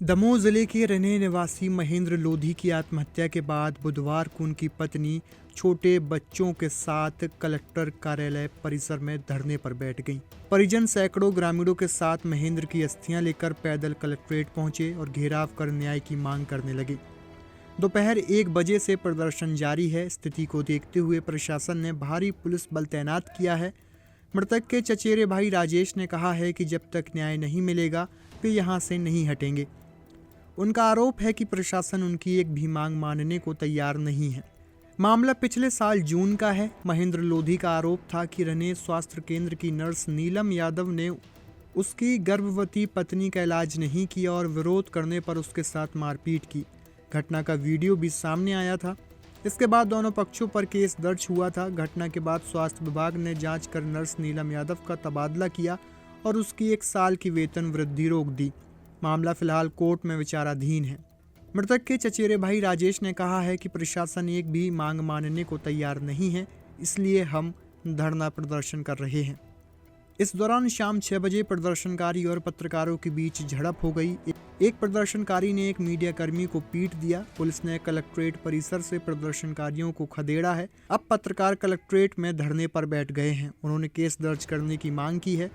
दमोह जिले के रने निवासी महेंद्र लोधी की आत्महत्या के बाद बुधवार को उनकी पत्नी छोटे बच्चों के साथ कलेक्टर कार्यालय परिसर में धरने पर बैठ गईं। परिजन सैकड़ों ग्रामीणों के साथ महेंद्र की अस्थियां लेकर पैदल कलेक्ट्रेट पहुंचे और घेराव कर न्याय की मांग करने लगे। दोपहर 1 बजे से प्रदर्शन जारी है। स्थिति को देखते हुए प्रशासन ने भारी पुलिस बल तैनात किया है। मृतक के चचेरे भाई राजेश ने कहा है कि जब तक न्याय नहीं मिलेगा वे यहाँ से नहीं हटेंगे। उनका आरोप है कि प्रशासन उनकी एक भी मांग मानने को तैयार नहीं है। मामला पिछले साल जून का है। महेंद्र लोधी का आरोप था कि रने स्वास्थ्य केंद्र की नर्स नीलम यादव ने उसकी गर्भवती पत्नी का इलाज नहीं किया और विरोध करने पर उसके साथ मारपीट की। घटना का वीडियो भी सामने आया था। इसके बाद दोनों पक्षों पर केस दर्ज हुआ था। घटना के बाद स्वास्थ्य विभाग ने जांच कर नर्स नीलम यादव का तबादला किया और उसकी 1 साल की वेतन वृद्धि रोक दी। मामला फिलहाल कोर्ट में विचाराधीन है। मृतक के चचेरे भाई राजेश ने कहा है कि प्रशासन एक भी मांग मानने को तैयार नहीं है, इसलिए हम धरना प्रदर्शन कर रहे हैं। इस दौरान शाम 6 बजे प्रदर्शनकारी और पत्रकारों के बीच झड़प हो गई। एक प्रदर्शनकारी ने एक मीडियाकर्मी को पीट दिया। पुलिस ने कलेक्ट्रेट परिसर से प्रदर्शनकारियों को खदेड़ा है। अब पत्रकार कलेक्ट्रेट में धरने पर बैठ गए हैं। उन्होंने केस दर्ज करने की मांग की है।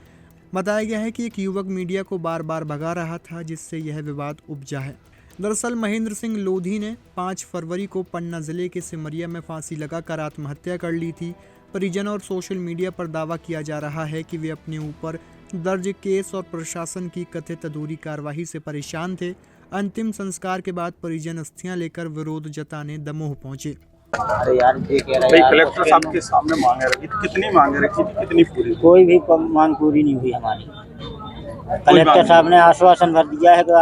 बताया गया है कि एक युवक मीडिया को बार बार भगा रहा था, जिससे यह विवाद उपजा है। दरअसल महेंद्र सिंह लोधी ने 5 फरवरी को पन्ना जिले के सिमरिया में फांसी लगाकर आत्महत्या कर ली थी। परिजन और सोशल मीडिया पर दावा किया जा रहा है कि वे अपने ऊपर दर्ज केस और प्रशासन की कथित अधूरी कार्रवाई से परेशान थे। अंतिम संस्कार के बाद परिजन अस्थियां लेकर विरोध जताने दमोह पहुंचे। अरे यार कलेक्टर साहब के सामने मांगे रखी थी, कितनी मांगे रखी थी, कितनी पूरी? कोई भी मांग पूरी नहीं हुई हमारी। कलेक्टर साहब ने आश्वासन भर दिया है कि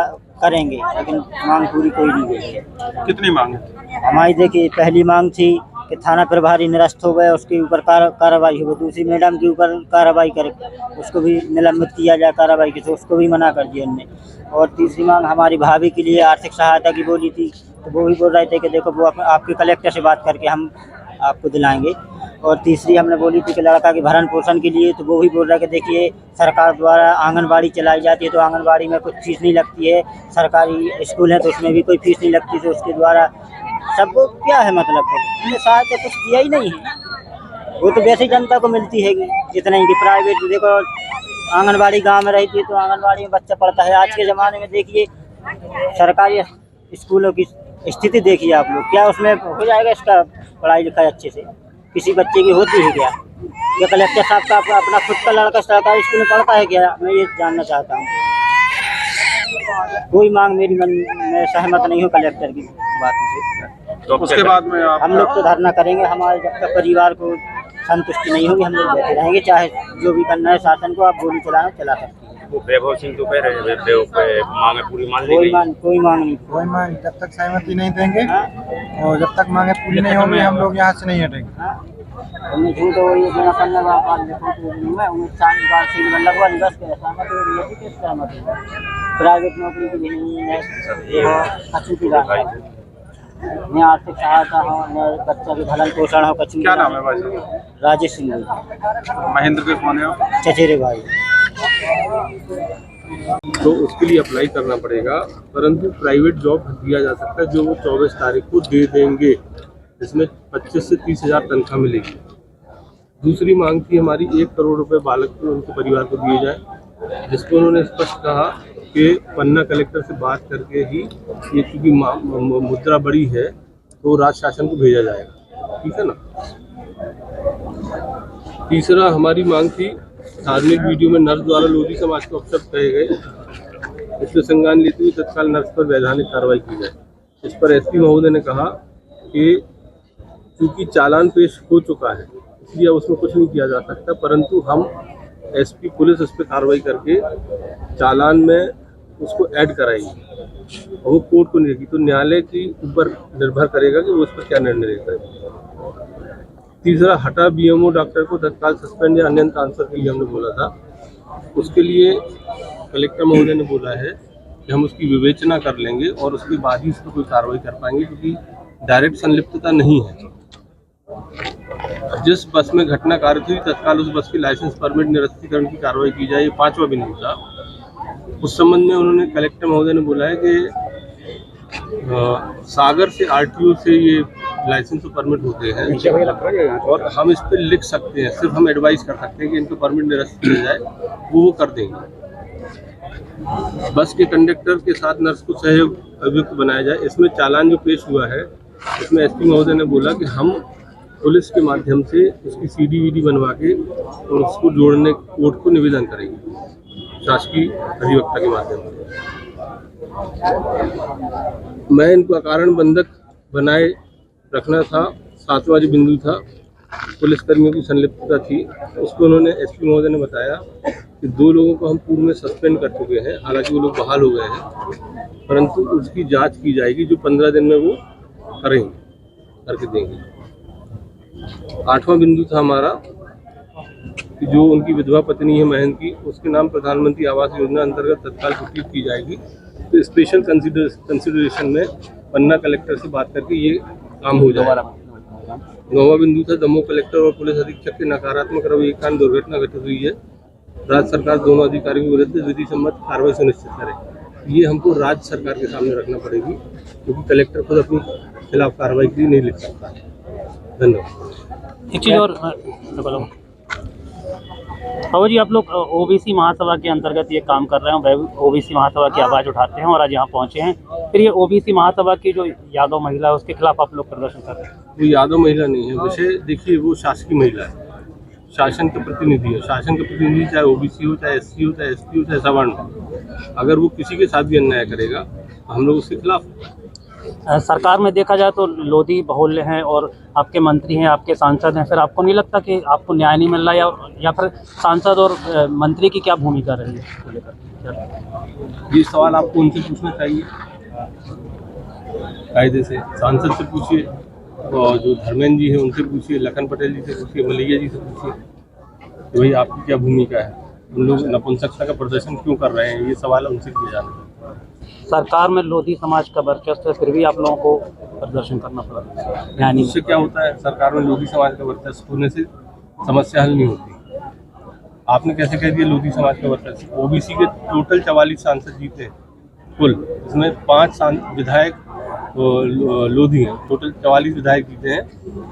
करेंगे, लेकिन मांग पूरी कोई नहीं हुई है। कितनी मांगे? हमारी देखिए, पहली मांग थी कि थाना प्रभारी निरस्त हो गए, उसके ऊपर कार्रवाई हो गई। दूसरी मैडम के ऊपर कार्रवाई करे, उसको भी निलंबित किया जाए कार्रवाई की, तो उसको भी मना कर दिया उन्होंने। और तीसरी मांग हमारी भाभी के लिए आर्थिक सहायता की बोली थी, तो वो भी बोल रहे थे कि देखो वो आपके कलेक्टर से बात करके हम आपको दिलाएंगे। और तीसरी हमने बोली थी कि लड़का के भरण पोषण के लिए, तो वो भी बोल रहा है कि देखिए सरकार द्वारा आंगनबाड़ी चलाई जाती है, तो आंगनबाड़ी में कुछ फीस नहीं लगती है। सरकारी स्कूल है तो उसमें भी कोई फीस नहीं लगती, तो उसके द्वारा सबको क्या है मतलब उन्होंने सहायता कुछ दिया ही नहीं है। वो तो वैसे जनता को मिलती है जितना ही कि प्राइवेट देखो, आंगनबाड़ी गांव में रहती है तो आंगनबाड़ी में बच्चा पढ़ता है। आज के ज़माने में देखिए सरकारी स्कूलों की स्थिति देखिए आप लोग, क्या उसमें हो जाएगा इसका पढ़ाई लिखाई अच्छे से? किसी बच्चे की होती है क्या? या कलेक्टर साहब का अपना खुद का लड़का सरकारी स्कूल में पढ़ता है क्या? मैं ये जानना चाहता हूँ। कोई मांग मेरी मैं सहमत नहीं हूँ कलेक्टर की बातों से। तो उसके बाद में हम लोग तो धरना करेंगे। हमारे जब तक परिवार को संतुष्टि नहीं होगी हम लोग बैठे रहेंगे। चाहे जो भी करना है शासन को, आप गोली चला सकते हैं। वैभव सिंह तो कह रहे हैं मांगे पूरी मान ली गई। कोई मांग नहीं, कोई मांग जब तक सहमति नहीं देंगे और जब तक मांगे पूरी नहीं होंगी हम लोग यहाँ से नहीं हटेंगे। हमने झूठ हो ये बिना करने का बात देखो तो मैं 19 बार से लगवा नहीं, बस के सहमत हो रही है कि सहमत है। प्राइवेट नौकरी के लिए नहीं है, अच्छी की बात है। मैं आर्थिक सहायता हो, मैं बच्चा के भरण पोषण हो, कच्ची। क्या नाम है भाई? राजेश सिंह। महेंद्र के कौन है? चचेरे भाई। तो उसके लिए अप्लाई करना पड़ेगा, परंतु प्राइवेट जॉब दिया जा सकता है जो वो 24 तारीख को दे देंगे, जिसमें 25 से 30 हज़ार तनख्वाह मिलेगी। दूसरी मांग थी हमारी 1 करोड़ रुपए बालक को उनके परिवार को दिए जाए, जिसको उन्होंने स्पष्ट कहा कि पन्ना कलेक्टर से बात करके ही ये चूँकि मुद्रा बड़ी है तो राज्य शासन को भेजा जाएगा। ठीक है ना। तीसरा हमारी मांग थी धार्मिक वीडियो में नर्स द्वारा लोधी समाज को अपशब्द कहे गए, इससे संज्ञान लेते हुए तत्काल नर्स पर वैधानिक कार्रवाई की जाए। इस पर एसपी महोदय ने कहा कि चूंकि चालान पेश हो चुका है इसलिए उसमें कुछ नहीं किया जा सकता, परंतु हम एसपी पुलिस उस पर कार्रवाई करके चालान में उसको ऐड कराएगी और वो कोर्ट को नहीं देगी, तो न्यायालय के ऊपर निर्भर करेगा कि वो उस पर क्या निर्णय लेता है। तीसरा, हटा बीएमओ डॉक्टर को तत्काल सस्पेंड या अन्य ट्रांसफर के लिए हमने बोला था। उसके लिए कलेक्टर महोदय ने बोला है कि हम उसकी विवेचना कर लेंगे और उसके बाद ही उस पर कोई कार्रवाई कर पाएंगे, क्योंकि डायरेक्ट संलिप्तता नहीं है। जिस बस में घटना कार्य हुई तत्काल उस बस की लाइसेंस परमिट निरस्तीकरण की कार्रवाई की जाए। 5वां बिंदु था उस संबंध में उन्होंने कलेक्टर महोदय ने बोला है कि सागर से आरटीओ से ये लाइसेंस और परमिट होते हैं और हम इस पर लिख सकते हैं, सिर्फ हम एडवाइस कर सकते हैं कि इनको परमिट निरस्त किया जाए, वो कर देंगे। बस के कंडक्टर के साथ नर्स को सहयोग अभियुक्त बनाया जाए। इसमें चालान जो पेश हुआ है, इसमें एसपी महोदय ने बोला कि हम पुलिस के माध्यम से उसकी सीडी बनवा के और उसको जोड़ने कोर्ट को निवेदन करेंगे शासकीय अधिवक्ता के माध्यम से। मैं इनको अकारण बंधक बनाए रखना था, 7वां जो बिंदु था, पुलिसकर्मियों की संलिप्तता थी, उसको उन्होंने एसपी महोदय ने बताया कि 2 लोगों को हम पूर्व में सस्पेंड कर चुके हैं, हालांकि वो लोग बहाल हो गए हैं, परंतु उसकी जांच की जाएगी जो 15 दिन में वो करके देंगे। 8वां बिंदु था हमारा कि जो उनकी विधवा पत्नी है महेंद्र की, उसके नाम प्रधानमंत्री आवास योजना अंतर्गत तत्काल स्वीकृत की जाएगी। तो स्पेशल कंसिडरेशन में पन्ना कलेक्टर से बात करके ये काम हो जाएगा। 9वां बिंदु था दमोह कलेक्टर और पुलिस अधीक्षक के नकारात्मक रवैये के कारण दुर्घटना घटित हुई है। राज्य सरकार दोनों अधिकारियों के विरुद्ध विधि सम्मत कार्रवाई सुनिश्चित करे। ये हमको राज्य सरकार के सामने रखना पड़ेगी, क्योंकि कलेक्टर खुद अपनी खिलाफ कार्रवाई की नहीं लिख सकता है। धन्यवाद। एक चीज़ और बाबा जी, आप लोग ओबीसी महासभा के अंतर्गत ये काम कर रहे हैं, ओबीसी महासभा की आवाज़ उठाते हैं और आज यहाँ पहुँचे हैं। फिर ये ओबीसी महासभा की जो यादव महिला है उसके खिलाफ आप लोग प्रदर्शन कर रहे हैं। वो यादव महिला नहीं है, विषय देखिए, वो शासकीय महिला है, शासन के प्रतिनिधि है। शासन के प्रतिनिधि चाहे ओबीसी हो, चाहे एससी हो, चाहे एसटी हो, चाहे सवर्ण हो, अगर वो किसी के साथ भी अन्याय करेगा हम लोग उसके खिलाफ। सरकार में देखा जाए तो लोधी बहुल्य हैं और आपके मंत्री हैं, आपके सांसद हैं, फिर आपको नहीं लगता कि आपको न्याय नहीं मिल रहा या फिर सांसद और मंत्री की क्या भूमिका रही है? ये सवाल आपको उनसे पूछना चाहिए, कायदे से सांसद से पूछिए, और जो धर्मेंद्र जी हैं उनसे पूछिए, लखन पटेल जी से पूछिए, मलैया जी से पूछिए कि भाई आपकी क्या भूमिका है, उन लोग नपुंसकता का प्रदर्शन क्यों कर रहे हैं, ये सवाल उनसे किया जाना चाहिए। सरकार में लोधी समाज का वर्चस्व है, फिर भी आप लोगों को प्रदर्शन करना पड़ा, यानी उससे क्या होता है? सरकार में लोधी समाज का वर्चस्व होने से समस्या हल नहीं होती। आपने कैसे कह दिया लोधी समाज का वर्चस्व? ओबीसी के टोटल 44 सांसद जीते कुल, इसमें 5 विधायक लोधी हैं। टोटल 44 विधायक जीते हैं,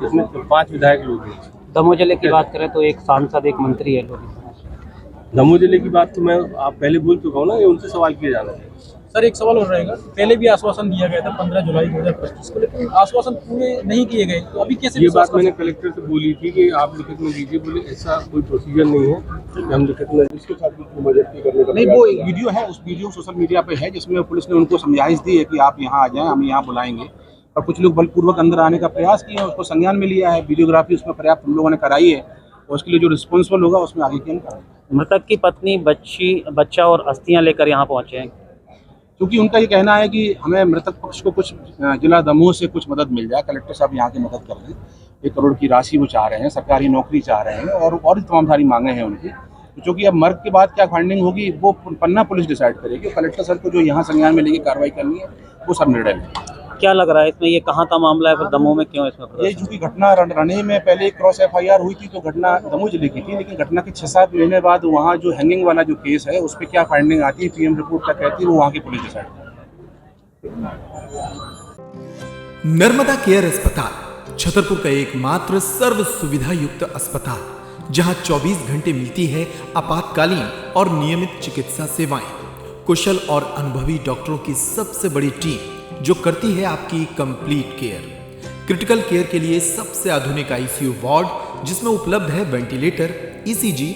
इसमें 5 विधायक लोधी हैं। दमोह जिले की बात करें तो एक सांसद एक मंत्री है लोधी समाज। दमोह जिले की बात तो मैं आप पहले बोल चुका हूँ ना, ये उनसे सवाल किया जाना है। सर एक सवाल और रहेगा, पहले भी आश्वासन दिया गया था 15 जुलाई 2025 को, लेकिन आश्वासन पूरे नहीं किए गए, तो अभी कैसे? ये बात मैंने कलेक्टर से बोली थी कि आप लिखित में दीजिए, बोले ऐसा कोई प्रोसीजर नहीं है कि हम लिखित में इसके साथ करने का नहीं। वो एक वीडियो है, उस वीडियो सोशल मीडिया पे है जिसमें पुलिस ने उनको समझाइश दी है कि आप यहाँ आ जाएं, हम यहाँ बुलाएंगे, और कुछ लोग बलपूर्वक अंदर आने का प्रयास किए हैं, उसको संज्ञान में लिया है, वीडियोग्राफी उसमें पर्याप्त हम लोगों ने कराई है, और उसके लिए जो रिस्पॉन्सिबल होगा उसमें आगे की मृतक की पत्नी बच्चा और अस्थियां लेकर यहाँ पहुंचे हैं, क्योंकि उनका ये कहना है कि हमें मृतक पक्ष को कुछ जिला दमोह से कुछ मदद मिल जाए, कलेक्टर साहब यहाँ की मदद कर दें। 1 करोड़ की राशि वो चाह रहे हैं, सरकारी नौकरी चाह रहे हैं, और तमाम सारी मांगे हैं उनकी, क्योंकि अब मर्ग के बाद क्या फंडिंग होगी वो पन्ना पुलिस डिसाइड करेगी। कलेक्टर सर को जो यहाँ संज्ञान में लेके कार्रवाई करनी है वो सब निर्णय लेंगे। क्या लग रहा है इसमें, ये कहाँ का मामला है, फिर दमोह में क्यों इसमें? ये चूँकि घटना रने में पहले एक क्रॉस FIR हुई थी, तो घटना दमोह जिले की थी, लेकिन घटना के 6-7 महीने बाद वहाँ जो हैंगिंग वाला जो केस है उस पर क्या फाइंडिंग आती है, PM रिपोर्ट क्या कहती है, वो वहाँ की पुलिस डिसाइड करती है। नर्मदा केयर अस्पताल छतरपुर का एकमात्र सर्व सुविधा युक्त अस्पताल, जहां 24 घंटे मिलती है आपातकालीन और नियमित चिकित्सा सेवाएं। कुशल और अनुभवी डॉक्टरों की सबसे बड़ी टीम जो करती है आपकी कंप्लीट केयर। क्रिटिकल केयर के लिए सबसे आधुनिक ICU वार्ड, जिसमें उपलब्ध है ventilator, ECG,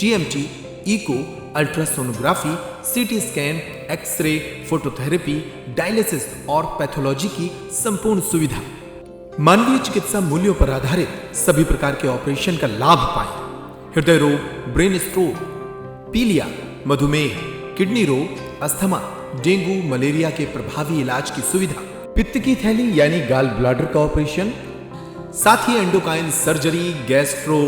TMT, echo, ultrasonography, CT scan, X-ray, phototherapy, dialysis और पैथोलॉजी की संपूर्ण सुविधा। मानवीय चिकित्सा मूल्यों पर आधारित सभी प्रकार के ऑपरेशन का लाभ पाएं। हृदय रोग, ब्रेन स्ट्रोक, पीलिया, मधुमेह, किडनी रोग, अस्थमा, डेंगू, मलेरिया के प्रभावी इलाज की सुविधा, पित्त की थैली यानी गाल ब्लैडर का ऑपरेशन, साथ ही endocrine surgery, gastro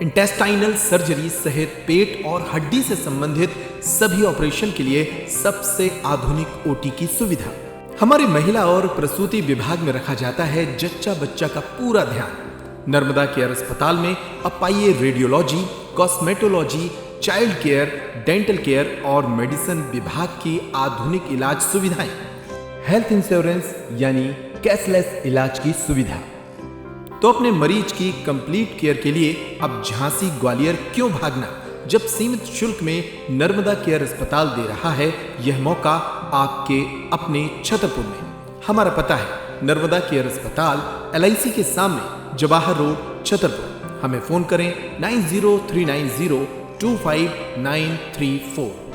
intestinal surgery सहित पेट और हड्डी से संबंधित सभी ऑपरेशन के लिए सबसे आधुनिक OT की सुविधा। हमारी महिला और प्रसूति विभाग में रखा जाता है जच्चा बच्चा का पूरा ध्यान। नर्मदा केयर अस्पताल में अब पाइए radiology, cosmetology, child care, dental care और मेडिसिन विभाग की आधुनिक इलाज सुविधाएं, हेल्थ इंश्योरेंस यानी कैशलेस इलाज की सुविधा। तो अपने मरीज की कंप्लीट केयर के लिए अब झांसी ग्वालियर क्यों भागना, जब सीमित शुल्क में नर्मदा केयर अस्पताल दे रहा है यह मौका आपके अपने छतरपुर में। हमारा पता है नर्मदा केयर अस्पताल LIC के सामने, जवाहर रोड, छतरपुर। हमें फोन करें 9039025934।